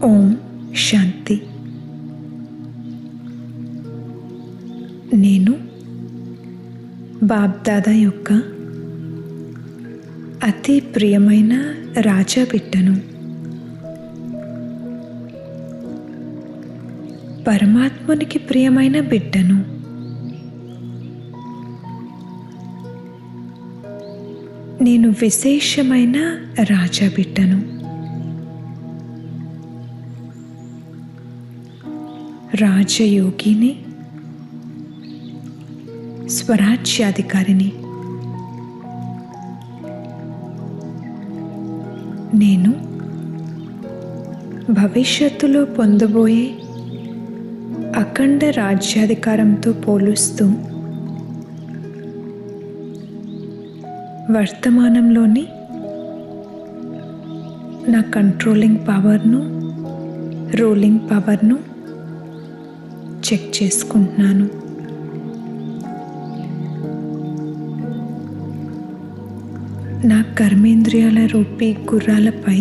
ఓం శాంతి. నేను బాబ్దాదా యొక్క అతి ప్రియమైన రాజా బిడ్డను. పరమాత్మునికి ప్రియమైన బిడ్డను. నేను విశేషమైన రాజా బిడ్డను. రాజయోగిని, స్వరాజ్యాధికారిని. నేను భవిష్యత్తులో పొందబోయే అఖండ రాజ్యాధికారంతో పోలుస్తూ వర్తమానంలోని నా కంట్రోలింగ్ పవర్ను, రూలింగ్ పవర్ను చెక్ చేసుకుంటున్నాను. నా కర్మేంద్రియాల రూపీ గుర్రాలపై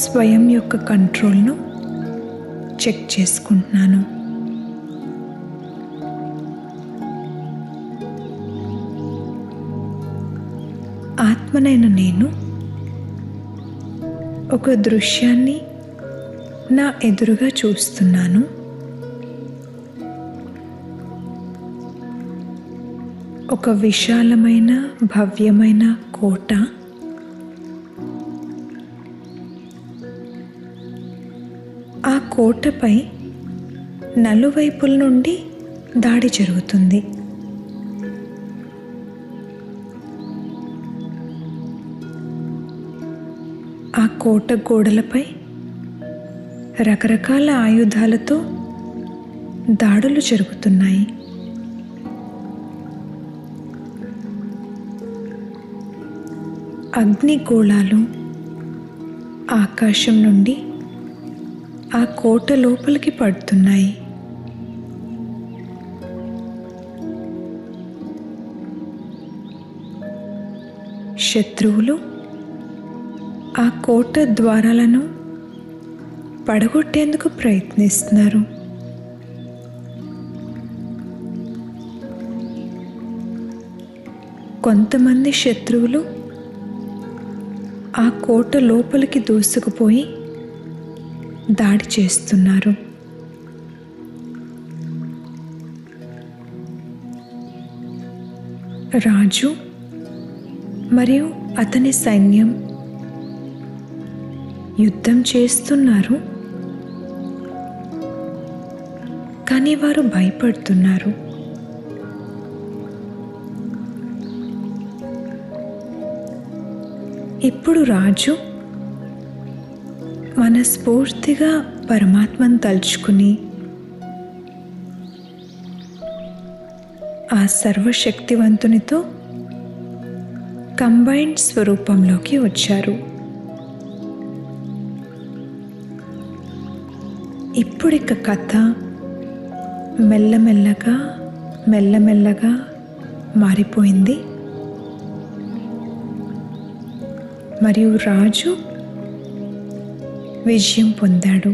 స్వయం యొక్క కంట్రోల్ను చెక్ చేసుకుంటున్నాను. ఆత్మనైన నేను ఒక దృశ్యాన్ని నా ఎదురుగా చూస్తున్నాను. ఒక విశాలమైన భవ్యమైన కోట, ఆ కోటపై నలువైపుల నుండి దాడి జరుగుతుంది. ఆ కోట గోడలపై రకరకాల ఆయుధాలతో దాడులు జరుగుతున్నాయి. అగ్నిగోళాలు ఆకాశం నుండి ఆ కోట లోపలికి పడుతున్నాయి. శత్రువులు ఆ కోట ద్వారాలను పడగొట్టేందుకు ప్రయత్నిస్తున్నారు. కొంతమంది శత్రువులు ఆ కోట లోపలికి దూసుకుపోయి దాడి చేస్తున్నారు. రాజు మరియు అతని సైన్యం యుద్ధం చేస్తున్నారు, కానీ వారు భయపడుతున్నారు. ఇప్పుడు రాజు మనస్ఫూర్తిగా పరమాత్మను తలుచుకుని ఆ సర్వశక్తివంతునితో కంబైన్డ్ స్వరూపంలోకి వచ్చారు. ఇప్పుడిక కథ మెల్లమెల్లగా మెల్లమెల్లగా మారిపోయింది. మరియు రాజు విజయం పొందాడు.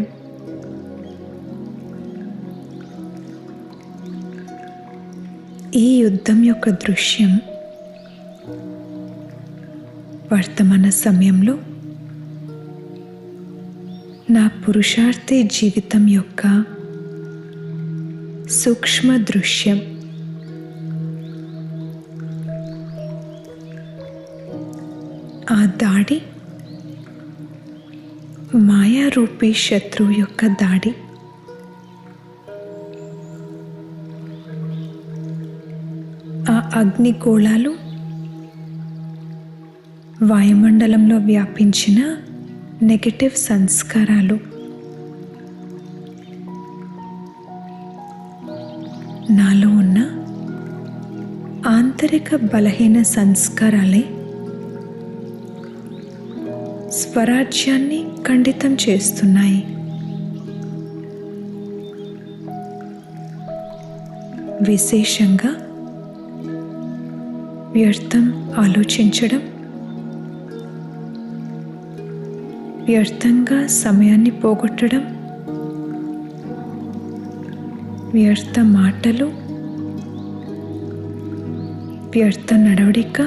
ఈ యుద్ధం యొక్క దృశ్యం వర్తమాన సమయంలో నా పురుషార్థి జీవితం యొక్క సూక్ష్మ దృశ్యం. ఆ దాడి మాయారూపీ శత్రువు యొక్క దాడి. ఆ అగ్నిగోళాలు వాయుమండలంలో వ్యాపించిన నెగటివ్ సంస్కారాలు. నాలో ఉన్న ఆంతరిక బలహీన సంస్కారాలే స్వరాజ్యాన్ని ఖండితం చేస్తున్నాయి. విశేషంగా వ్యర్థం ఆలోచించడం, వ్యర్థంగా సమయాన్ని పోగొట్టడం, వ్యర్థ మాటలు, వ్యర్థ నడవడిక,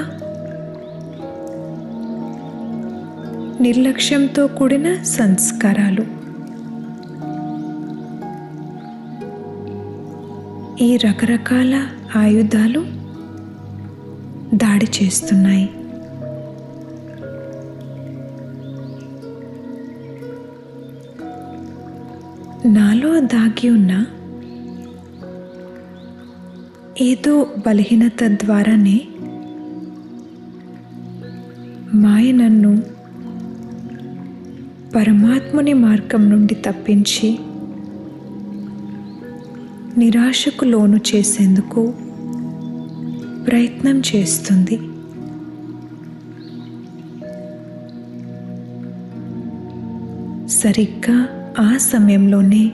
నిర్లక్ష్యంతో కూడిన సంస్కారాలు, ఈ రకరకాల ఆయుధాలు దాడి చేస్తున్నాయి. నాలో దాగి ఉన్న ఏదో బలహీనత ద్వారానే మాయ నన్ను పరమాత్ముని మార్గం నుండి తప్పించి నిరాశకు లోను చేసేందుకు ప్రయత్నం చేస్తుంది. సరిగ్గా ఆ సమయంలోనే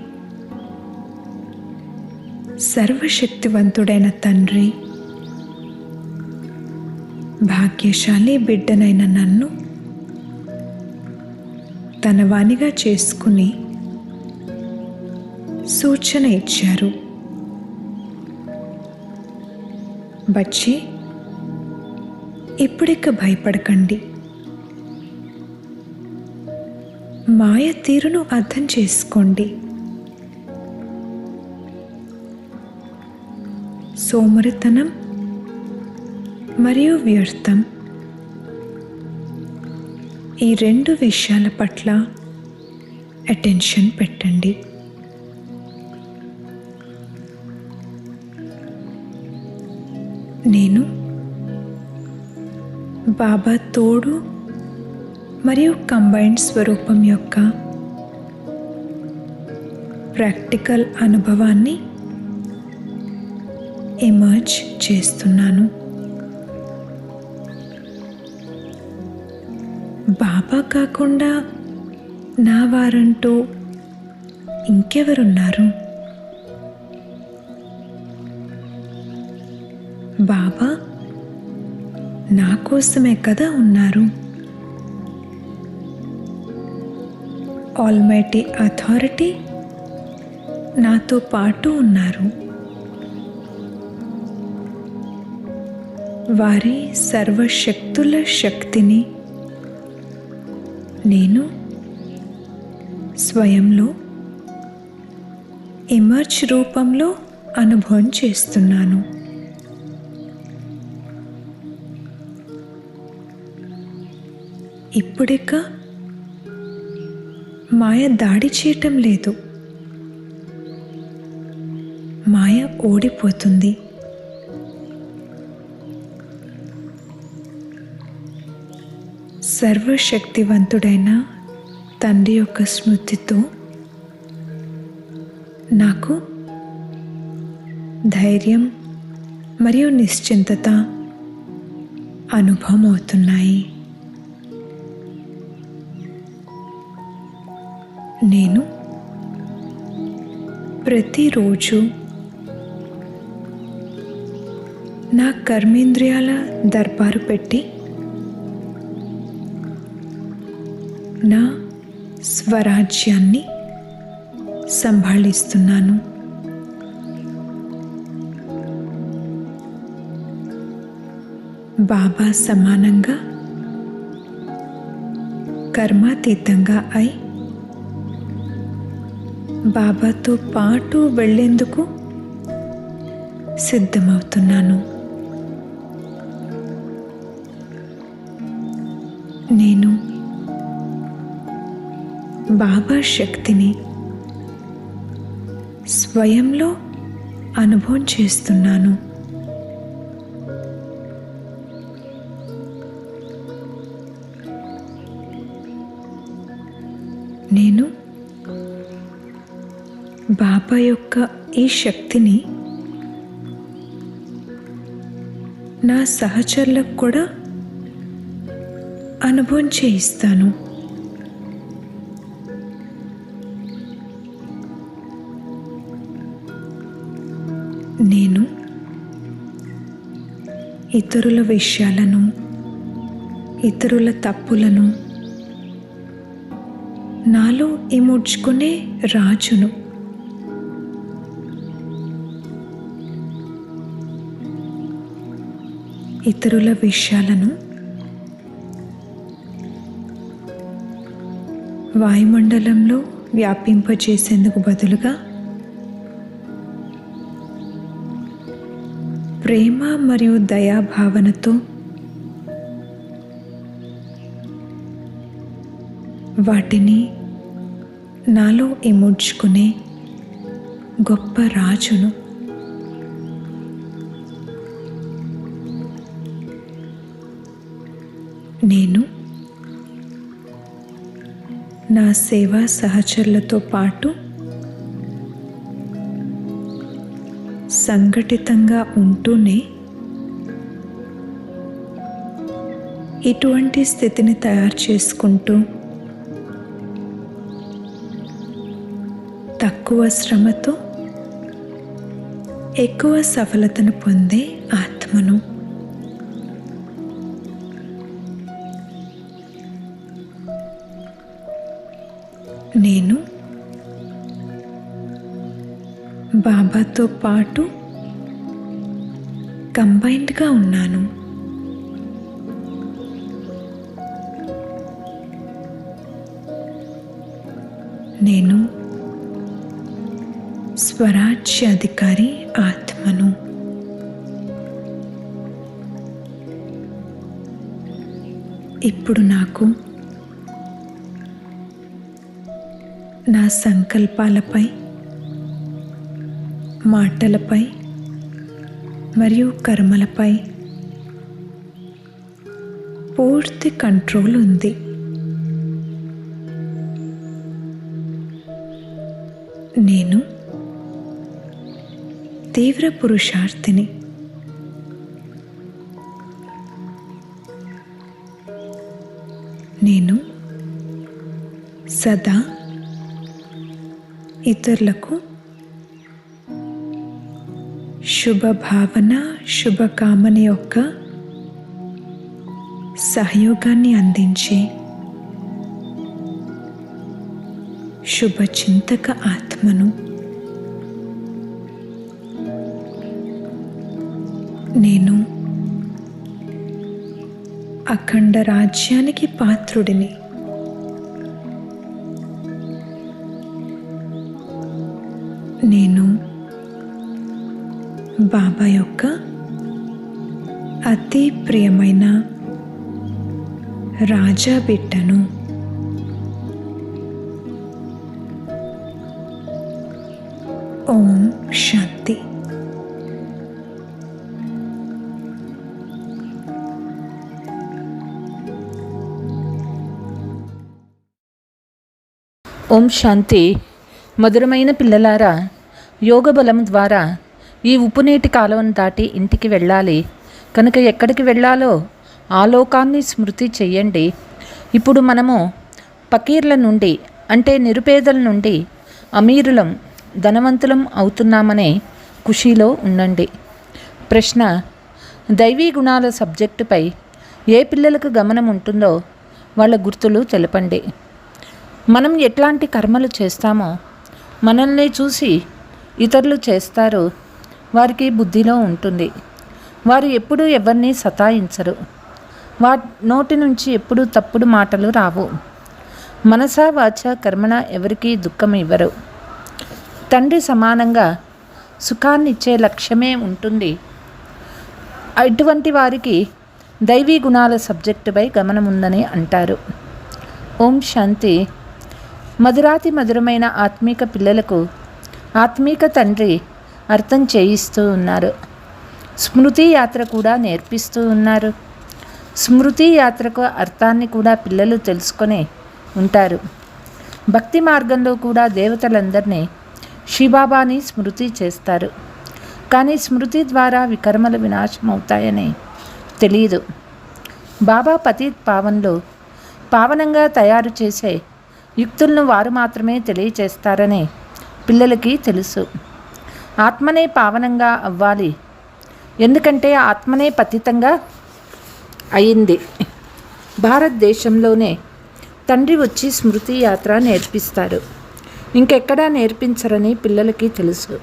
సర్వశక్తివంతుడైన తండ్రి భాగ్యశాలి బిడ్డనైన నన్ను తన వానిగా చేసుకుని సూచన ఇచ్చారు. బచ్చి, ఇప్పుడిక భయపడకండి. మాయ తీరును అర్థం చేసుకోండి. సోమరితనం మరియు వ్యర్థం, ఈ రెండు విషయాల పట్ల అటెన్షన్ పెట్టండి. నేను బాబా తోడు మరియు కంబైన్డ్ స్వరూపం యొక్క ప్రాక్టికల్ అనుభవాన్ని ఎమర్జ్ చేస్తున్నాను. బాబా కాకుండా నా వారంటూ ఇంకెవరున్నారు? బాబా నా కోసమే కదా ఉన్నారు. ఆల్మైటీ అథారిటీ నాతో పాటు ఉన్నారు. వారి సర్వశక్తుల శక్తిని నేను స్వయంలో ఎమర్జ్ రూపంలో అనుభవం చేస్తున్నాను. ఇప్పుడిక మాయ దాడి చేయటం లేదు. మాయ ఓడిపోతుంది. సర్వశక్తివంతుడైన తండ్రి యొక్క స్మృతితో నాకు ధైర్యం మరియు నిశ్చింతత అనుభవం అవుతున్నాయి. నేను ప్రతిరోజు నా కర్మేంద్రియాల దర్బారు పెట్టి నా స్వరాజ్యాన్ని సంభాళిస్తున్నాను. బాబా సమానంగా కర్మాతీతంగా అయి బాబాతో పాటు వెళ్ళేందుకు సిద్ధమవుతున్నాను. నేను బాబా శక్తిని స్వయంలో అనుభవం చేస్తున్నాను. నేను బాబా యొక్క ఈ శక్తిని నా సహచరులకు కూడా అనుభవం చేయిస్తాను. నేను ఇతరుల విషయాలను, ఇతరుల తప్పులను నాలో ఇముడ్చుకునే రాజును. ఇతరుల విషయాలను వాయుమండలంలో వ్యాపింపచేసేందుకు బదులుగా ప్రేమ మరియు దయాభావనతో వాటిని నాలో ఇముడ్చుకునే గొప్ప రాజును. నేను నా సేవా సహచరులతో పాటు సంఘటితంగా ఉంటూనే ఇటువంటి స్థితిని తయారు చేసుకుంటూ తక్కువ శ్రమతో ఎక్కువ సఫలతను పొందే ఆత్మను. నేను బాబాతో పాటు కంబైన్డ్గా ఉన్నాను. నేను స్వరాజ్యాధికారి ఆత్మను. ఇప్పుడు నాకు నా సంకల్పాలపై, మాటలపై మరియు కర్మలపై పూర్తి కంట్రోల్ ఉంది. నేను తీవ్ర పురుషార్థిని. నేను సదా ఇతరులకు శుభభావన, శుభకామన యొక్క సహయోగాన్ని అందించే శుభచింతక ఆత్మను. నేను అఖండ రాజ్యానికి పాత్రుడిని. నేను బాబా యొక్క అతి ప్రియమైన రాజా బిడ్డను. ఓం శాంతి. ఓం శాంతి. మధురమైన పిల్లలారా, యోగ బలం ద్వారా ఈ ఉప్పునీటి కాలువను దాటి ఇంటికి వెళ్ళాలి కనుక ఎక్కడికి వెళ్ళాలో ఆ లోకాన్ని స్మృతి చెయ్యండి. ఇప్పుడు మనము పకీర్ల నుండి అంటే నిరుపేదల నుండి అమీరులం, ధనవంతులం అవుతున్నామనే ఖుషీలో ఉండండి. ప్రశ్న: దైవీ గుణాల సబ్జెక్టుపై ఏ పిల్లలకు గమనం ఉంటుందో వాళ్ళ గుర్తులు తెలపండి. మనం ఎట్లాంటి కర్మలు చేస్తామో మనల్ని చూసి ఇతరులు చేస్తారు. వారికి బుద్ధిలో ఉంటుంది. వారు ఎప్పుడూ ఎవరిని సతాయించరు. నోటి నుంచి ఎప్పుడూ తప్పుడు మాటలు రావు. మనసా వాచ కర్మణ ఎవరికీ దుఃఖం ఇవ్వరు. తండ్రి సమానంగా సుఖాన్నిచ్చే లక్ష్యమే ఉంటుంది. ఇటువంటి వారికి దైవీ గుణాల సబ్జెక్టుపై గమనం ఉందని అంటారు. ఓం శాంతి. మధురాతి మధురమైన ఆత్మీక పిల్లలకు ఆత్మీక తండ్రి అర్థం చేయిస్తూ ఉన్నారు. స్మృతి యాత్ర కూడా నేర్పిస్తూ ఉన్నారు. స్మృతి యాత్రకు అర్థాన్ని కూడా పిల్లలు తెలుసుకొని ఉంటారు. భక్తి మార్గంలో కూడా దేవతలందరినీ శివబాబాని స్మృతి చేస్తారు. కానీ స్మృతి ద్వారా వికర్మలు వినాశం అవుతాయని తెలియదు. బాబా పతిత్ పావన్లో పావనంగా తయారు చేసే యుక్తులను వారు మాత్రమే తెలియచేస్తారని పిల్లలకి తెలుసు. ఆత్మనే పావనంగా అవ్వాలి, ఎందుకంటే ఆత్మనే పతితంగా అయింది. భారతదేశంలోనే తండ్రి వచ్చి స్మృతి యాత్ర నేర్పిస్తారు. ఇంకెక్కడా నేర్పించరని పిల్లలకి తెలుసు.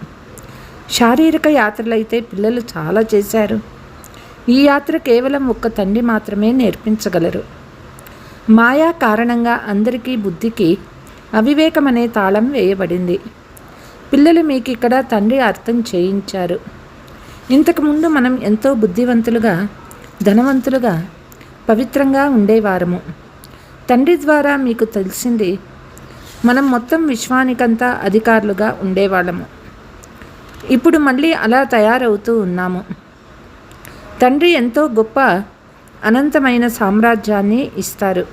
శారీరక యాత్రలైతే పిల్లలు చాలా చేశారు. ఈ యాత్ర కేవలం ఒక్క తండ్రి మాత్రమే నేర్పించగలరు. మాయా కారణంగా అందరికీ బుద్ధికి అవివేకం అనే తాళం వేయబడింది. పిల్లలు మీకు ఇక్కడ తండ్రి అర్థం చేయించారు. ఇంతకుముందు మనం ఎంతో బుద్ధివంతులుగా, ధనవంతులుగా, పవిత్రంగా ఉండేవారము. తండ్రి ద్వారా మీకు తెలిసింది మనం మొత్తం విశ్వానికంతా అధికారులుగా ఉండేవాళ్ళము. ఇప్పుడు మళ్ళీ అలా తయారవుతూ ఉన్నాము. తండ్రి ఎంతో గొప్ప అనంతమైన సామ్రాజ్యాన్ని ఇస్తారు.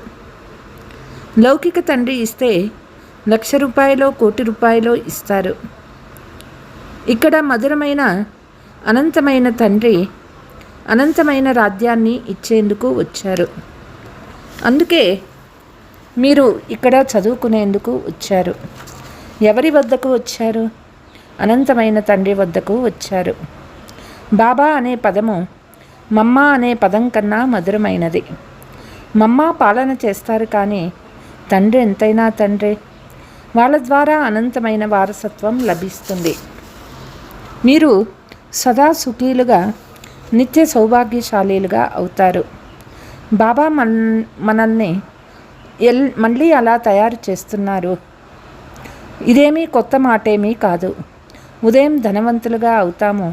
లౌకిక తండ్రి ఇస్తే 1,00,000 రూపాయలో, 1,00,00,000 రూపాయలో ఇస్తారు. ఇక్కడ మధురమైన అనంతమైన తండ్రి అనంతమైన రాజ్యాన్ని ఇచ్చేందుకు వచ్చారు. అందుకే మీరు ఇక్కడ చదువుకునేందుకు వచ్చారు. ఎవరి వద్దకు వచ్చారు? అనంతమైన తండ్రి వద్దకు వచ్చారు. బాబా అనే పదము మమ్మ అనే పదం కన్నా మధురమైనది. మమ్మ పాలన చేస్తారు, కానీ తండ్రి ఎంతైనా తండ్రి. వాళ్ళ ద్వారా అనంతమైన వారసత్వం లభిస్తుంది. మీరు సదా సుఖీలుగా, నిత్య సౌభాగ్యశాలీలుగా అవుతారు. బాబా మనల్ని మళ్ళీ అలా తయారు చేస్తున్నారు. ఇదేమీ కొత్త మాటేమీ కాదు. ఉదయం ధనవంతులుగా అవుతాము,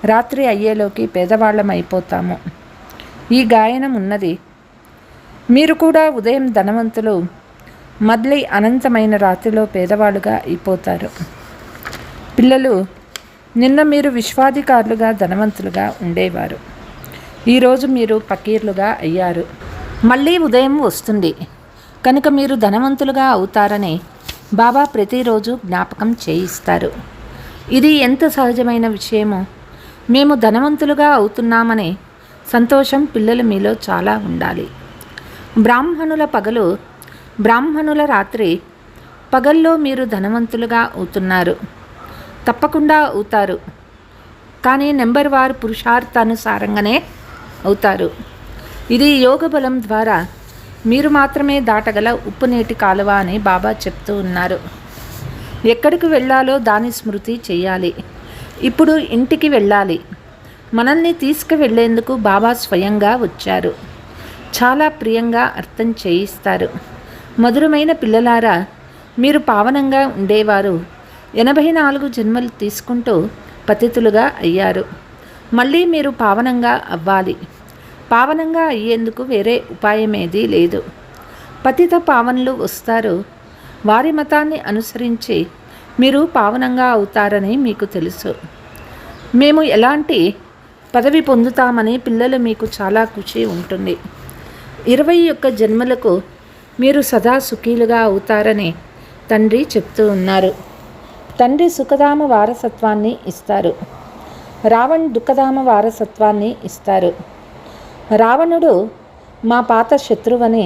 రాత్రి అయ్యేలోకి పేదవాళ్ళం అయిపోతాము. ఈ గాయనం ఉన్నది. మీరు కూడా ఉదయం ధనవంతులు, మళ్ళీ అనంతమైన రాత్రిలో పేదవాళ్ళుగా అయిపోతారు. పిల్లలు, నిన్న మీరు విశ్వాధికారులుగా, ధనవంతులుగా ఉండేవారు. ఈరోజు మీరు ఫకీర్లుగా అయ్యారు. మళ్ళీ ఉదయం వస్తుంది కనుక మీరు ధనవంతులుగా అవుతారని బాబా ప్రతిరోజు జ్ఞాపకం చేయిస్తారు. ఇది ఎంత సహజమైన విషయమో. మేము ధనవంతులుగా అవుతున్నామనే సంతోషం పిల్లలు మీలో చాలా ఉండాలి. బ్రాహ్మణుల పగలు, బ్రాహ్మణుల రాత్రి. పగల్లో మీరు ధనవంతులుగా అవుతున్నారు. తప్పకుండా అవుతారు, కానీ నెంబర్ వారు పురుషార్థానుసారంగానే అవుతారు. ఇది యోగ బలం ద్వారా మీరు మాత్రమే దాటగల ఉప్పునీటి కాలువ అని బాబా చెప్తూ ఉన్నారు. ఎక్కడికి వెళ్ళాలో దాని స్మృతి చేయాలి. ఇప్పుడు ఇంటికి వెళ్ళాలి. మనల్ని తీసుకువెళ్లేందుకు బాబా స్వయంగా వచ్చారు. చాలా ప్రియంగా అర్థం చేయిస్తారు. మధురమైన పిల్లలారా, మీరు పావనంగా ఉండేవారు 84 జన్మలు తీసుకుంటూ పతితులుగా అయ్యారు. మళ్ళీ మీరు పావనంగా అవ్వాలి. పావనంగా అయ్యేందుకు వేరే ఉపాయమేదీ లేదు. పతిత పావనులు వస్తారు. వారి మతాన్ని అనుసరించి మీరు పావనంగా అవుతారని మీకు తెలుసు. మేము ఎలాంటి పదవి పొందుతామని పిల్లలు మీకు చాలా ఖుషి ఉంటుంది. 21 జన్మలకు మీరు సదా సుఖీలుగా అవుతారని తండ్రి చెప్తూ ఉన్నారు. తండ్రి సుఖధామ వారసత్వాన్ని ఇస్తారు. రావణ్ దుఃఖధామ వారసత్వాన్ని ఇస్తారు. రావణుడు మా పాత శత్రువని,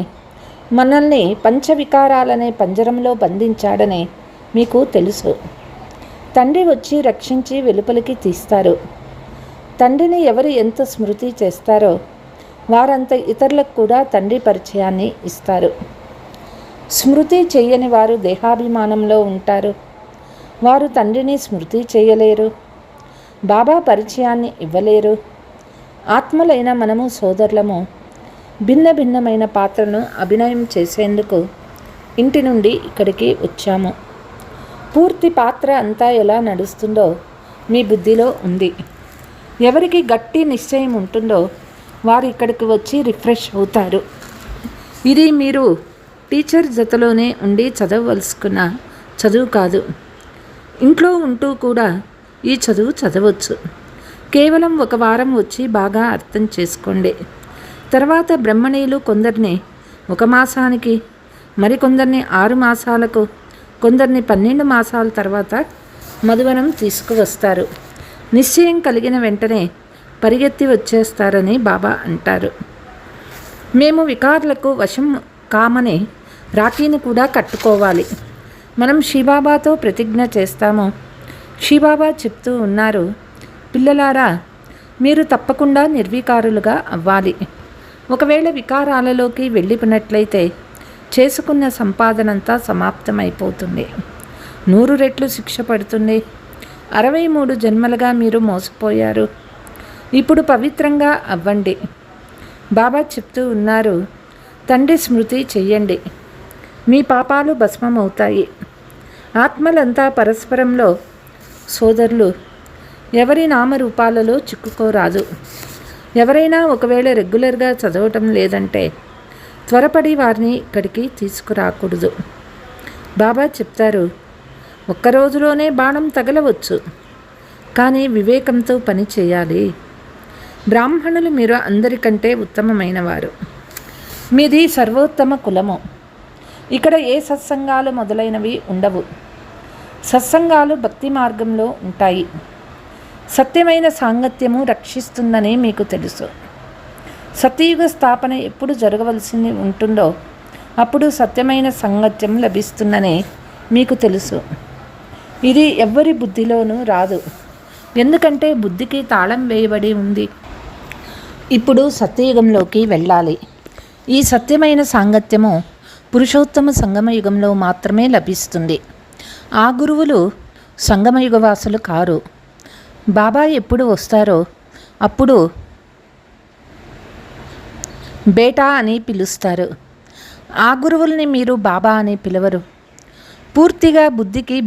మనల్ని పంచవికారాలనే పంజరంలో బంధించాడని మీకు తెలుసు. తండ్రి వచ్చి రక్షించి వెలుపలికి తీస్తారు. తండ్రిని ఎవరు ఎంత స్మృతి చేస్తారో వారంత ఇతరులకు కూడా తండ్రి పరిచయాన్ని ఇస్తారు. స్మృతి చేయని వారు దేహాభిమానంలో ఉంటారు. వారు తండ్రిని స్మృతి చేయలేరు. బాబా పరిచయాన్ని ఇవ్వలేరు. ఆత్మలైన మనము సోదరులము. భిన్న భిన్నమైన పాత్రను అభినయం చేసేందుకు ఇంటి నుండి ఇక్కడికి వచ్చాము. పూర్తి పాత్ర అంతా ఎలా నడుస్తుందో మీ బుద్ధిలో ఉంది. ఎవరికి గట్టి నిశ్చయం ఉంటుందో వారు ఇక్కడికి వచ్చి రిఫ్రెష్ అవుతారు. ఇది మీరు టీచర్ జతలోనే ఉండి చదవవలసుకున్న చదువు కాదు. ఇంట్లో ఉంటూ కూడా ఈ చదువు చదవచ్చు. కేవలం 1 వారం వచ్చి బాగా అర్థం చేసుకోండి. తర్వాత బ్రహ్మణీయులు కొందరిని 1 మాసానికి, మరికొందరిని 6 మాసాలకు, కొందరిని 12 మాసాల తర్వాత మధువనం తీసుకువస్తారు. నిశ్చయం కలిగిన వెంటనే పరిగెత్తి వచ్చేస్తారని బాబా అంటారు. మేము వికారులకు వశం కామని రాఖీని కూడా కట్టుకోవాలి. మనం శివబాబాతో ప్రతిజ్ఞ చేస్తాము. శివబాబా చెప్తూ ఉన్నారు, పిల్లలారా, మీరు తప్పకుండా నిర్వికారులుగా అవ్వాలి. ఒకవేళ వికారాలలోకి వెళ్ళిపోయినట్లయితే చేసుకున్న సంపాదనంతా సమాప్తమైపోతుంది. 100 రెట్లు శిక్ష పడుతుంది. 63 జన్మలుగా మీరు మోసపోయారు. ఇప్పుడు పవిత్రంగా అవ్వండి. బాబా చెప్తూ ఉన్నారు, తండ్రి స్మృతి చెయ్యండి, మీ పాపాలు భస్మమవుతాయి. ఆత్మలంతా పరస్పరంలో సోదరులు. ఎవరి నామరూపాలలో చిక్కుకోరాదు. ఎవరైనా ఒకవేళ రెగ్యులర్గా చదవటం లేదంటే త్వరపడి వారిని ఇక్కడికి తీసుకురాకూడదు. బాబా చెప్తారు, ఒక్క రోజులోనే బాణం తగలవచ్చు, కానీ వివేకంతో పని చేయాలి. బ్రాహ్మణులు మీరు అందరికంటే ఉత్తమమైన వారు. మీది సర్వోత్తమ కులము. ఇక్కడ ఏ సత్సంగాలు మొదలైనవి ఉండవు. సత్సంగాలు భక్తి మార్గంలో ఉంటాయి. సత్యమైన సాంగత్యము రక్షిస్తుందని మీకు తెలుసు. సత్యయుగ స్థాపన ఎప్పుడు జరగవలసి ఉంటుందో అప్పుడు సత్యమైన సాంగత్యం లభిస్తుందని మీకు తెలుసు. ఇది ఎవ్వరి బుద్ధిలోనూ రాదు, ఎందుకంటే బుద్ధికి తాళం వేయబడి ఉంది. ఇప్పుడు సత్యయుగంలోకి వెళ్ళాలి. ఈ సత్యమైన సాంగత్యము పురుషోత్తమ సంగమయుగంలో మాత్రమే లభిస్తుంది. ఆ గురువులు సంగమయుగవాసులు కారు. బాబా ఎప్పుడు వస్తారో అప్పుడు బేటా అని పిలుస్తారు. ఆ గురువుల్ని మీరు బాబా అని పిలవరు. పూర్తిగా బుద్ధికి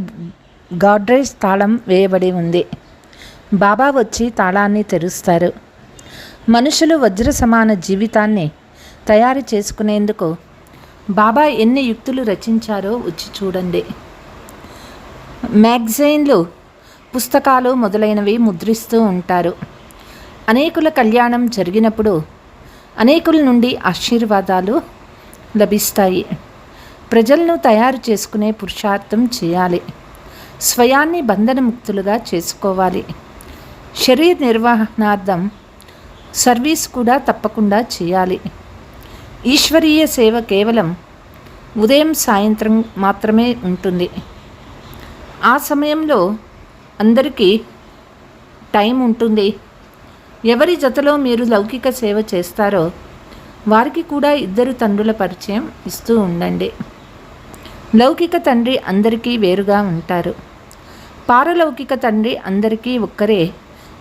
గాడ్రేజ్ తాళం వేయబడి ఉంది. బాబా వచ్చి తాళాన్ని తెరుస్తారు. మనుషులు వజ్ర సమాన జీవితాన్ని తయారు చేసుకునేందుకు బాబా ఎన్ని యుక్తులు రచించారో వచ్చి చూడండి. మ్యాగజైన్లు, పుస్తకాలు మొదలైనవి ముద్రిస్తూ ఉంటారు. అనేకుల కళ్యాణం జరిగినప్పుడు అనేకుల నుండి ఆశీర్వాదాలు లభిస్తాయి. ప్రజలను తయారు చేసుకునే పురుషార్థం చేయాలి. స్వయాన్ని బంధనముక్తులుగా చేసుకోవాలి. శరీర నిర్వహణార్థం సర్వీస్ కూడా తప్పకుండా చేయాలి. ఈశ్వరీయ సేవ కేవలం ఉదయం సాయంత్రం మాత్రమే ఉంటుంది. ఆ సమయంలో అందరికీ టైం ఉంటుంది. ఎవరి జతలో మీరు లౌకిక సేవ చేస్తారో వారికి కూడా 2 తండ్రుల పరిచయం ఇస్తూ ఉండండి. లౌకిక తండ్రి అందరికీ వేరుగా ఉంటారు. పారలౌకిక తండ్రి అందరికీ ఒక్కరే,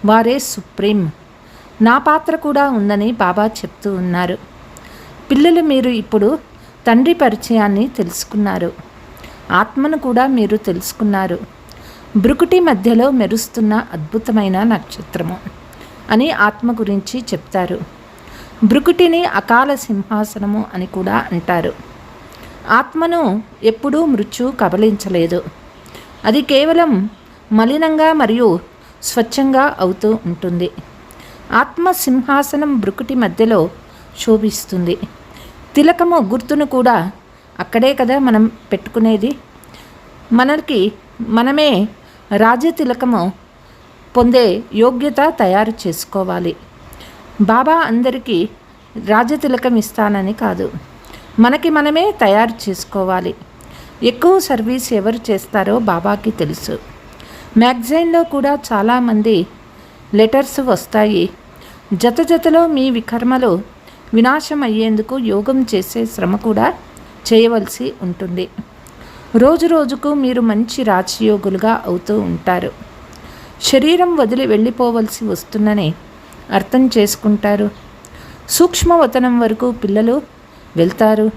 వారే సుప్రీం. నా పాత్ర కూడా ఉందని బాబా చెప్తూ ఉన్నారు. పిల్లలు, మీరు ఇప్పుడు తండ్రి పరిచయాన్ని తెలుసుకున్నారు. ఆత్మను కూడా మీరు తెలుసుకున్నారు. బ్రుకుటి మధ్యలో మెరుస్తున్న అద్భుతమైన నక్షత్రము అని ఆత్మ గురించి చెప్తారు. బ్రుకుటిని అకాల సింహాసనము అని కూడా అంటారు. ఆత్మను ఎప్పుడూ మృత్యు కబలించలేదు. అది కేవలం మలినంగా మరియు స్వచ్ఛంగా అవుతూ ఉంటుంది. ఆత్మ సింహాసనం బ్రుకుటి మధ్యలో శోభిస్తుంది. తిలకము గుర్తును కూడా అక్కడే కదా మనం పెట్టుకునేది. మనమే రాజతిలకము పొందే యోగ్యత తయారు చేసుకోవాలి. బాబా అందరికీ రాజతిలకం ఇస్తానని కాదు, మనకి మనమే తయారు చేసుకోవాలి. ఎక్కువ సర్వీస్ ఎవరు చేస్తారో బాబాకి తెలుసు. మ్యాగజైన్లో కూడా చాలామంది లెటర్స్ వస్తాయి. జతలో మీ వికర్మలు వినాశం అయ్యేందుకు యోగం చేసే శ్రమ కూడా చేయవలసి ఉంటుంది. రోజుకు మీరు మంచి రాజయోగులుగా అవుతూ ఉంటారు. శరీరం వదిలి వెళ్ళిపోవలసి వస్తుందని అర్థం చేసుకుంటారు. సూక్ష్మవతనం వరకు పిల్లలు వెళ్తారు.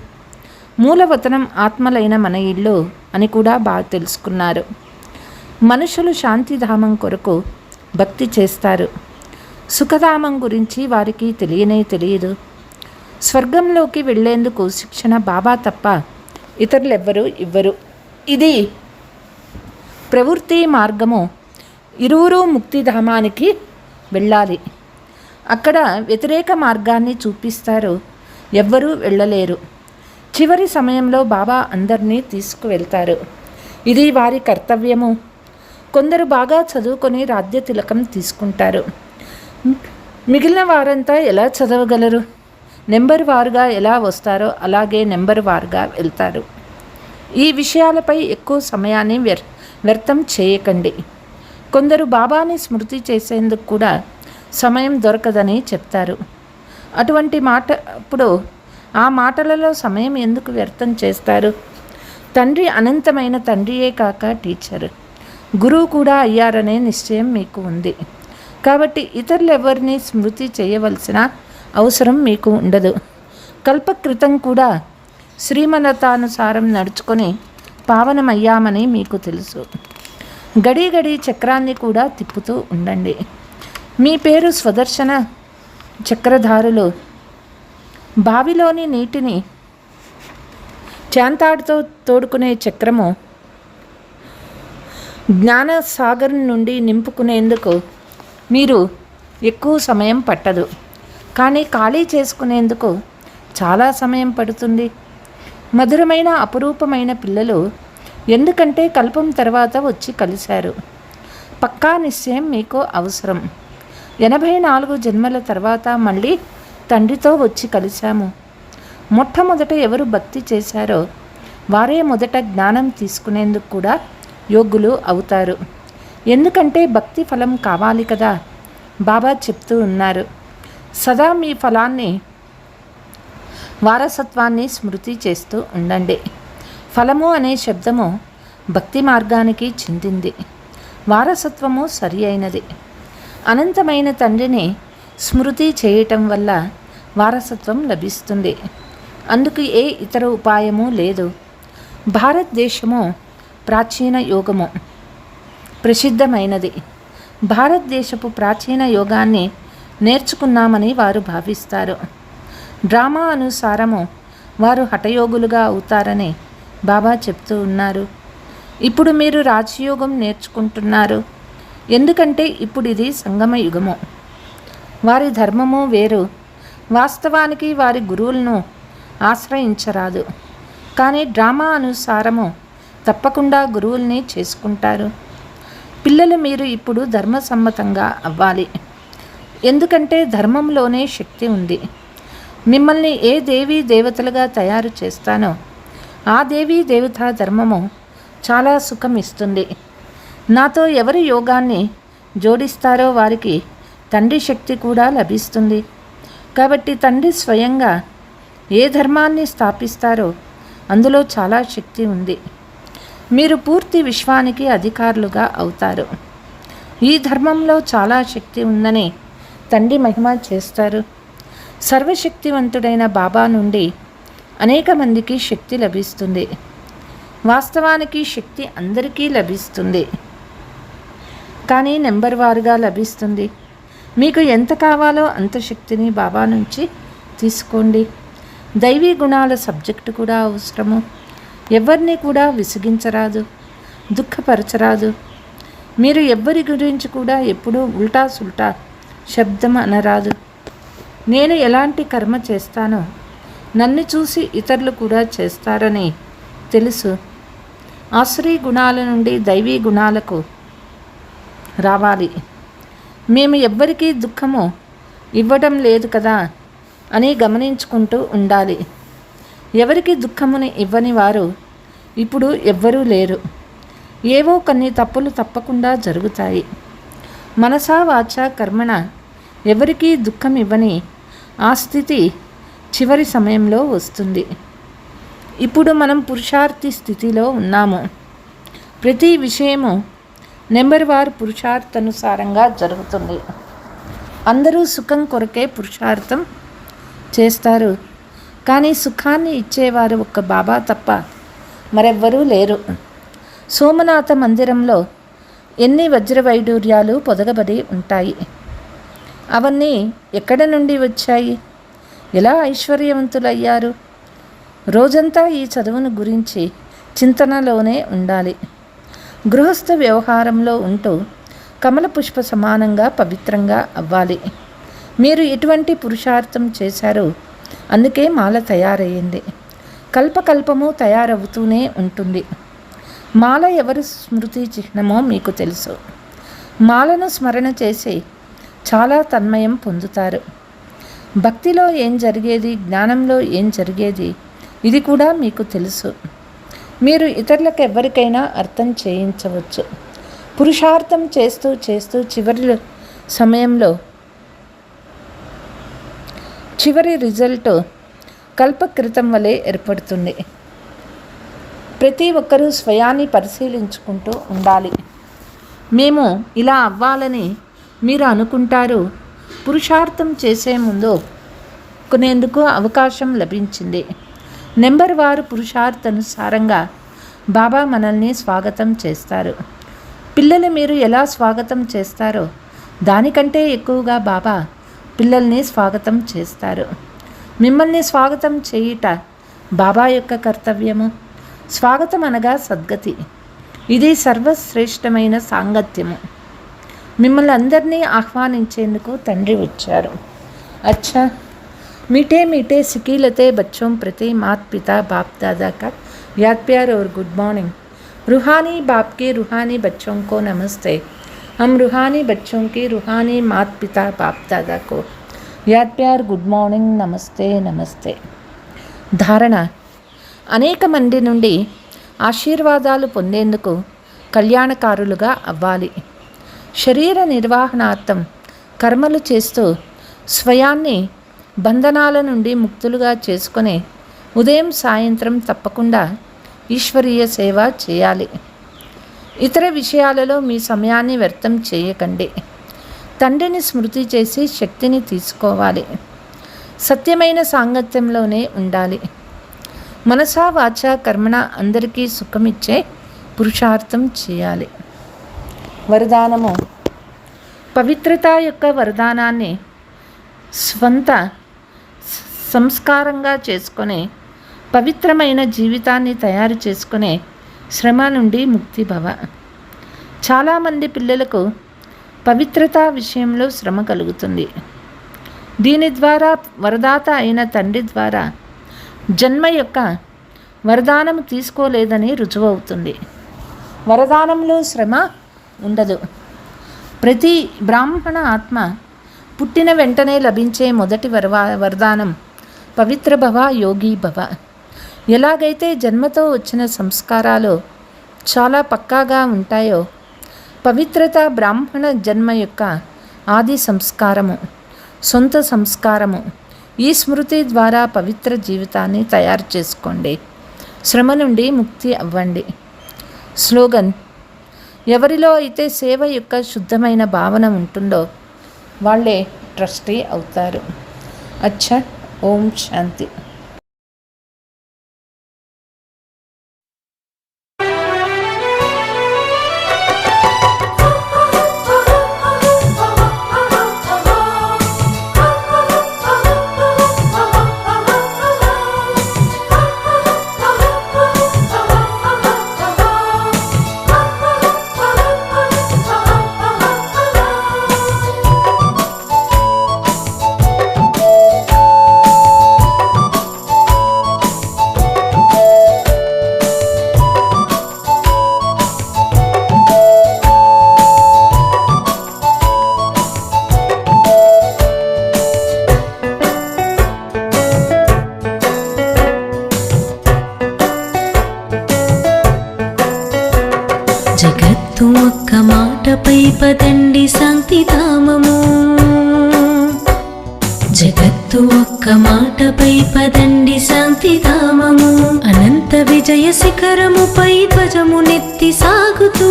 మూలవతనం ఆత్మలైన మన ఇల్లు అని కూడా బాగా తెలుసుకున్నారు. మనుషులు శాంతిధామం కొరకు భక్తి చేస్తారు. సుఖధామం గురించి వారికి తెలియదు. స్వర్గంలోకి వెళ్ళేందుకు శిక్షణ బాబా తప్ప ఇతరులెవ్వరూ ఇవ్వరు. ఇది ప్రవృత్తి మార్గము. ఇరువురు ముక్తిధామానికి వెళ్ళాలి. అక్కడ వ్యతిరేక మార్గాన్ని చూపిస్తారు. ఎవ్వరూ వెళ్ళలేరు. చివరి సమయంలో బాబా అందరినీ తీసుకువెళ్తారు. ఇది వారి కర్తవ్యము. కొందరు బాగా చదువుకొని రాజ్య తిలకం తీసుకుంటారు. మిగిలిన వారంతా ఎలా చదవగలరు? నెంబర్ వారుగా ఎలా వస్తారో అలాగే నెంబర్ వారుగా వెళ్తారు. ఈ విషయాలపై ఎక్కువ సమయాన్ని వ్యర్థం చేయకండి. కొందరు బాబాని స్మృతి చేసేందుకు కూడా సమయం దొరకదని చెప్తారు. అటువంటి మాట అప్పుడు ఆ మాటలలో సమయం ఎందుకు వ్యర్థం చేస్తారు? తండ్రి అనంతమైన తండ్రియే కాక టీచర్, గురువు కూడా అయ్యారనే నిశ్చయం మీకు ఉంది. కాబట్టి ఇతరులెవరిని స్మృతి చేయవలసిన అవసరం మీకు ఉండదు. కల్పకృతం కూడా శ్రీమతానుసారం నడుచుకొని పావనమయ్యామని మీకు తెలుసు. గడి గడి చక్రాన్ని కూడా తిప్పుతూ ఉండండి. మీ పేరు స్వదర్శన చక్రధారులు. బావిలోని నీటిని చాంతాడుతో తోడుకునే చక్రము జ్ఞానసాగర్ నుండి నింపుకునేందుకు మీరు ఎక్కువ సమయం పట్టదు, కానీ ఖాళీ చేసుకునేందుకు చాలా సమయం పడుతుంది. మధురమైన అపురూపమైన పిల్లలు ఎందుకంటే కల్పం తర్వాత వచ్చి కలిశారు. పక్కా నిశ్చయం మీకు అవసరం. 84 జన్మల తర్వాత మళ్ళీ తండ్రితో వచ్చి కలిశాము. మొట్టమొదట ఎవరు భక్తి చేశారో వారే మొదట జ్ఞానం తీసుకునేందుకు కూడా యోగ్యులు అవుతారు. ఎందుకంటే భక్తి ఫలం కావాలి కదా. బాబా చెప్తూ ఉన్నారు, సదా మీ ఫలాన్ని వారసత్వాన్ని స్మృతి చేస్తూ ఉండండి. ఫలము అనే శబ్దము భక్తి మార్గానికి చెందింది. వారసత్వము సరి అయినది. అనంతమైన తండ్రిని స్మృతి చేయటం వల్ల వారసత్వం లభిస్తుంది. అందుకు ఏ ఇతర ఉపాయము లేదు. భారతదేశము ప్రాచీన యోగము ప్రసిద్ధమైనది. భారతదేశపు ప్రాచీన యోగాన్ని నేర్చుకున్నామని వారు భావిస్తారు. డ్రామా అనుసారము వారు హఠయోగులుగా అవుతారని బాబా చెప్తూ ఉన్నారు. ఇప్పుడు మీరు రాజయోగం నేర్చుకుంటున్నారు. ఎందుకంటే ఇప్పుడు ఇది సంగమ యుగము. వారి ధర్మము వేరు. వాస్తవానికి వారి గురువులను ఆశ్రయించరాదు, కానీ డ్రామా అనుసారము తప్పకుండా గురువుల్ని చేసుకుంటారు. పిల్లలు మీరు ఇప్పుడు ధర్మసమ్మతంగా అవ్వాలి. ఎందుకంటే ధర్మంలోనే శక్తి ఉంది. మిమ్మల్ని ఏ దేవీ దేవతలుగా తయారు చేస్తానో ఆ దేవీ దేవతా ధర్మము చాలా సుఖం ఇస్తుంది. నాతో ఎవరి యోగాన్ని జోడిస్తారో వారికి తండ్రి శక్తి కూడా లభిస్తుంది. కాబట్టి తండ్రి స్వయంగా ఏ ధర్మాన్ని స్థాపిస్తారో అందులో చాలా శక్తి ఉంది. మీరు పూర్తి విశ్వానికి అధికారులుగా అవుతారు. ఈ ధర్మంలో చాలా శక్తి ఉందని తండ్రి మహిమ చేస్తారు. సర్వశక్తివంతుడైన బాబా నుండి అనేక మందికి శక్తి లభిస్తుంది. వాస్తవానికి శక్తి అందరికీ లభిస్తుంది, కానీ నెంబర్ వారుగా లభిస్తుంది. మీకు ఎంత కావాలో అంత శక్తిని బాబా నుంచి తీసుకోండి. దైవీ గుణాల సబ్జెక్టు కూడా అవసరము. ఎవరిని కూడా విసిగించరాదు, దుఃఖపరచరాదు. మీరు ఎవ్వరి గురించి కూడా ఎప్పుడూ ఉల్టా సుల్టా శబ్దం అనరాదు. నేను ఎలాంటి కర్మ చేస్తానో నన్ను చూసి ఇతరులు కూడా చేస్తారని తెలుసు. ఆశ్రీ గుణాల నుండి దైవీ గుణాలకు రావాలి. మేము ఎవ్వరికీ దుఃఖము ఇవ్వడం లేదు కదా అని గమనించుకుంటూ ఉండాలి. ఎవరికి దుఃఖముని ఇవ్వని వారు ఇప్పుడు ఎవ్వరూ లేరు. ఏవో కొన్ని తప్పులు తప్పకుండా జరుగుతాయి. మనసా వాచ కర్మణ ఎవరికీ దుఃఖం ఇవ్వని ఆ స్థితి చివరి సమయంలో వస్తుంది. ఇప్పుడు మనం పురుషార్థి స్థితిలో ఉన్నాము. ప్రతి విషయము నెంబర్ వారు పురుషార్థానుసారంగా జరుగుతుంది. అందరూ సుఖం కొరకే పురుషార్థం చేస్తారు, కానీ సుఖాన్ని ఇచ్చేవారు ఒక్క బాబా తప్ప మరెవ్వరూ లేరు. సోమనాథ మందిరంలో ఎన్ని వజ్రవైడూర్యాలు పొదగబడి ఉంటాయి. అవన్నీ ఎక్కడ నుండి వచ్చాయి? ఎలా ఐశ్వర్యవంతులయ్యారు? రోజంతా ఈ చదువును గురించి చింతనలోనే ఉండాలి. గృహస్థ వ్యవహారంలో ఉంటూ కమల పుష్ప సమానంగా పవిత్రంగా అవ్వాలి. మీరు ఎటువంటి పురుషార్థం చేశారో అందుకే మాల తయారయ్యింది. కల్పకల్పము తయారవుతూనే ఉంటుంది. మాల ఎవరు స్మృతి చిహ్నమో మీకు తెలుసు. మాలను స్మరణ చేసి చాలా తన్మయం పొందుతారు. భక్తిలో ఏం జరిగేది, జ్ఞానంలో ఏం జరిగేది ఇది కూడా మీకు తెలుసు. మీరు ఇతరులకు ఎవరికైనా అర్థం చేయించవచ్చు. పురుషార్థం చేస్తూ చేస్తూ చివరి సమయంలో చివరి రిజల్ట్ కల్పకృతం వలె ఏర్పడుతుంది. ప్రతి ఒక్కరూ స్వయాన్ని పరిశీలించుకుంటూ ఉండాలి. మేము ఇలా అవ్వాలని మీరు అనుకుంటారు. పురుషార్థం చేసే ముందు కొనేందుకు అవకాశం లభించింది. నెంబర్ వారు పురుషార్థానుసారంగా బాబా మనల్ని స్వాగతం చేస్తారు. పిల్లలు మీరు ఎలా స్వాగతం చేస్తారో దానికంటే ఎక్కువగా బాబా పిల్లల్ని స్వాగతం చేస్తారు. మిమ్మల్ని స్వాగతం చేయుట బాబా యొక్క కర్తవ్యము. స్వాగతం అనగా సద్గతి. ఇది సర్వశ్రేష్టమైన సాంగత్యము. మిమ్మల్ని అందరినీ ఆహ్వానించేందుకు తండ్రి వచ్చారు. అచ్చా, मीठे मीठे सिकीलते बच्चों प्रति मात पिता बाप दादा का याद प्यार और गुड मॉर्निंग. रूहानी बाप के रूहानी बच्चों को नमस्ते. हम रूहानी बच्चों के रूहानी मात पिता बाप दादा को याद प्यार गुड मॉर्निंग नमस्ते नमस्ते. ధారణ: అనేక మంది నుండి ఆశీర్వాదాలు పొందేందుకు కళ్యాణకారులుగా అవ్వాలి. శరీర నిర్వహణార్థం కర్మలు చేస్తూ స్వయాన్ని బంధనాల నుండి ముక్తులుగా చేసుకుని ఉదయం సాయంత్రం తప్పకుండా ఈశ్వరీయ సేవ చేయాలి. ఇతర విషయాలలో మీ సమయాన్ని వ్యర్థం చేయకండి. తండ్రిని స్మృతి చేసి శక్తిని తీసుకోవాలి. సత్యమైన సాంగత్యంలోనే ఉండాలి. మనసా వాచ కర్మణ అందరికీ సుఖమిచ్చే పురుషార్థం చేయాలి. వరదానము: పవిత్రత యొక్క వరదానాన్ని స్వంత సంస్కారంగా చేసుకునే పవిత్రమైన జీవితాన్ని తయారు చేసుకునే శ్రమ నుండి ముక్తి భవ. చాలామంది పిల్లలకు పవిత్రత విషయంలో శ్రమ కలుగుతుంది. దీని ద్వారా వరదాత అయిన తండ్రి ద్వారా జన్మ యొక్క వరదానం తీసుకోలేదని రుజువవుతుంది. వరదానంలో శ్రమ ఉండదు. ప్రతి బ్రాహ్మణ ఆత్మ పుట్టిన వెంటనే లభించే మొదటి వరదానం పవిత్ర భవ, యోగి భవ. ఎలాగైతే జన్మతో వచ్చిన సంస్కారాలు చాలా పక్కాగా ఉంటాయో, పవిత్రత బ్రాహ్మణ జన్మ యొక్క ఆది సంస్కారము, సొంత సంస్కారము. ఈ స్మృతి ద్వారా పవిత్ర జీవితాన్ని తయారు చేసుకోండి. శ్రమ నుండి ముక్తి అవ్వండి. స్లోగన్: ఎవరిలో అయితే సేవ యొక్క శుద్ధమైన భావన ఉంటుందో వాళ్ళే ట్రస్టీ అవుతారు. అచ్చా, ఓం శాంతి. జగత్తు ఒక్క మాటపై పదండి శాంతిధామము. జగత్తు ఒక్క మాటపై పదండి శాంతిధామము. అనంత విజయ శిఖరముపై ధ్వజమునెత్తి సాగుతూ,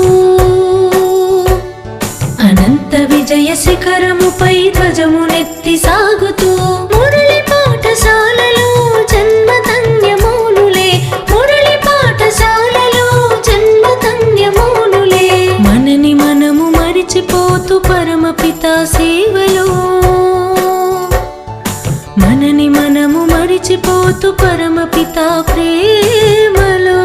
అనంత విజయ శిఖరముపై ధ్వజమునెత్తి సాగుతూ, మురళి పాఠశాలలో జన్మధన్యమౌనులే. మురళి పాఠశాలలో జన్మధన్యమౌనులే. మనని మనము మరిచిపోతూ పరమపిత సేవలో, మనని మనము మరిచిపోతూ పరమపిత ప్రేమలో.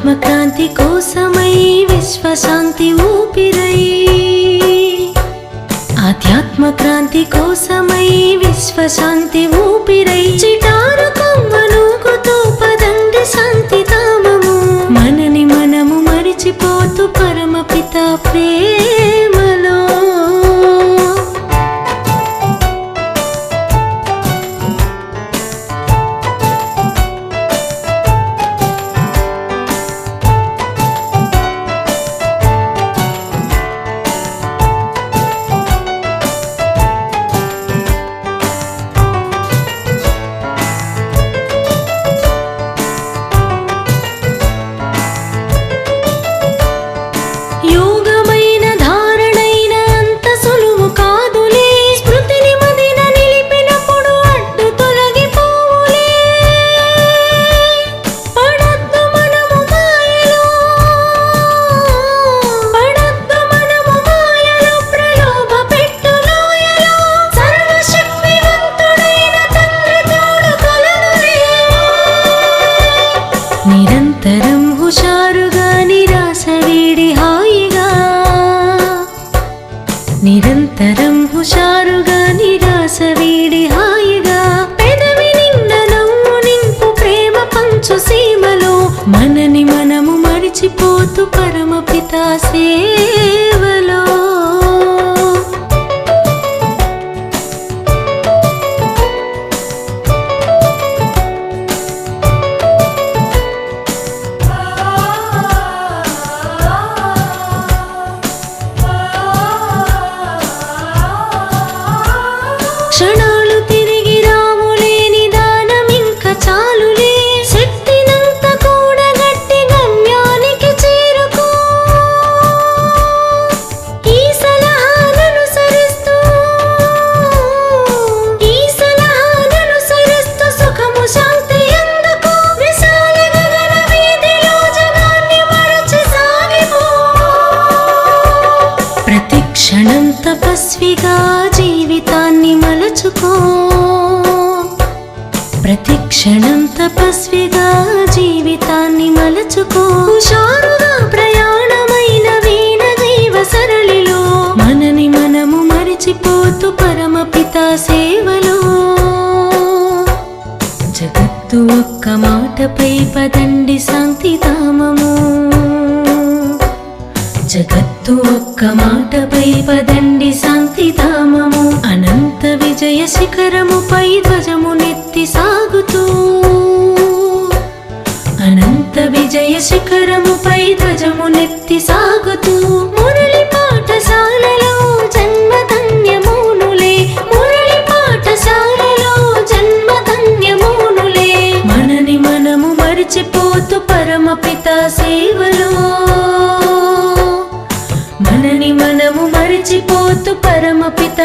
ఆధ్యాత్మక్రాంతి కోసమై విశ్వశాంతి ఊపిరై, ఆధ్యాత్మక్రాంతి కోసమై విశ్వశాంతి ఊపిరై, చిటారు కొమ్మనూగుతూ పదండి శాంతి ధామము. మనని మనము మరిచిపోతూ పరమపిత ప్రేమలో. యోగమైన ధారణైన అంత సులువు కాదులే, స్మృతిని మదిన నిలిపినప్పుడు అడ్డు తొలగిపోవులే. పడద్దు మనము మాయలో, పడద్దు మనము మాయలో, ప్రలోభ పెట్టు లోయలో, సర్వశక్తివంతుడైన తండ్రి తోడు కలదులే. నిరంతరం హుషారుగా నిరాశ వీడి హాయిగా, నిరంతరం హుషారుగా నిరాశ వీడి హాయిగా, పెదవి నిండా నవ్వు నింపు ప్రేమ పంచు సీమలో. మనని మనము మరిచిపోతూ పరమపిత సేవలో. క్షణాలు తిరిగి రావులే, నిదానం ఇంకా చాలులే, శక్తినంత కూడగట్టి గమ్యానికి చేరుకో. ఈ సలహాననుసరిస్తూ, ఈ సలహాననుసరిస్తూ సుఖము శాంతి ఎందుకు, విశాల గగన వీధిలో జగాన్ని మరచి సాగిపో. ప్రతి క్షణం తపస్విగా జీవితాన్ని మలచుకో, ప్రతి క్షణం తపస్విగా జీవితాన్ని మలచుకో. హుషారుగా ప్రయాణమైన వీణ జీవ సరళిలో, మనని మనము మరిచిపోతూ పరమపిత సేవలో. జగత్తు ఒక్క మాటపై పదండి శాంతి ధామము, జగత్తు ఒక్క మాటపై పదండి శాంతి ధామము. అనంత విజయ శిఖరముపై ధ్వజమునెత్తి సాగుతూ, అనంత విజయ శిఖరముపై ధ్వజమునెత్తి సాగుతూ, మురళి పాఠశాలలో జన్మధన్యమౌనులే, మురళి పాఠశాలలో జన్మధన్యమౌనులే. మనని మనము మరిచిపోతూ పరమపిత సేవలో, మనని మనము మరిచిపోతూ పరమపిత